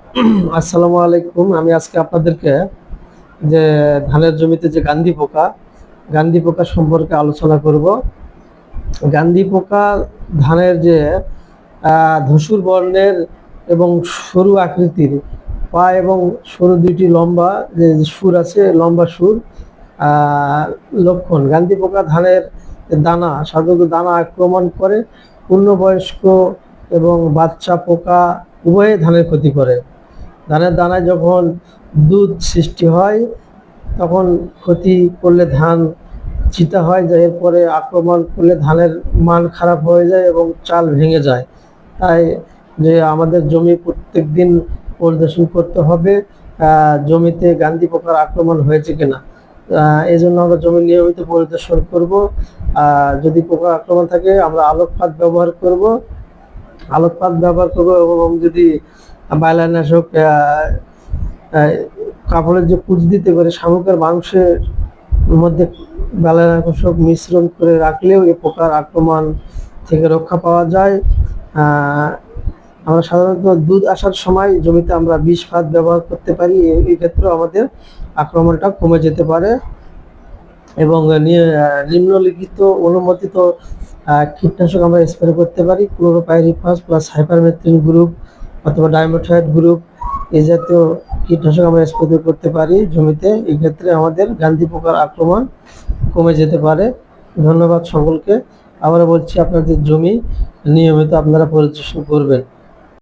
আসসালামু আলাইকুম। আমি আজকে আপনাদেরকে যে ধানের জমিতে যে গান্ধী পোকা সম্পর্কে আলোচনা করব। গান্ধী পোকা ধানের যে ধূসর বর্ণের এবং সরু আকৃতির পা এবং সরু দুইটি লম্বা যে সুর আছে, লম্বা সুর লক্ষণ। গান্ধী পোকা ধানের দানা সাধারণত দানা আক্রমণ করে। পূর্ণবয়স্ক এবং বাচ্চা পোকা উভয়ে ধানের ক্ষতি করে। ধানের দানায় যখন দুধ সৃষ্টি হয় তখন ক্ষতি করলে ধান চিতা হয়, যে এরপরে আক্রমণ করলে ধানের মান খারাপ হয়ে যায় এবং চাল ভেঙে যায়। তাই যে আমাদের জমি প্রত্যেক দিন পরিদর্শন করতে হবে জমিতে গান্ধী পোকার আক্রমণ হয়েছে কিনা। এই জন্য আমরা জমি নিয়মিত পরিদর্শন করব। যদি পোকার আক্রমণ থাকে আমরা আলোকপাত ব্যবহার করব এবং যদি বায়লানাশক কাপড়ের যে পুঁজ দিতে পারে শামুকের মাংসের মধ্যে বায়লানাশক মিশ্রণ করে রাখলেও এই পোকার আক্রমণ থেকে রক্ষা পাওয়া যায়। আমরা সাধারণত দুধ আসার সময় জমিতে আমরা বিষ ফাঁদ ব্যবহার করতে পারি। এই ক্ষেত্রেও আমাদের আক্রমণটা কমে যেতে পারে। এবং নিম্নলিখিত অনুমোদিত কীটনাশক আমরা স্প্রে করতে পারি: ক্লোরোপাইরিফাস প্লাস হাইপারমেথ্রিন গ্রুপ অথবা ডাইমেথাইড গ্রুপ, এই জাতীয় কীটনাশক আমরা স্প্রে করতে পারি জমিতে। এই ক্ষেত্রে আমাদের গান্ধী পোকার আক্রমণ কমে যেতে পারে। ধন্যবাদ সকলকে। আবারও বলছি, আপনাদের জমি নিয়মিত আপনারা পরিদর্শন করবেন।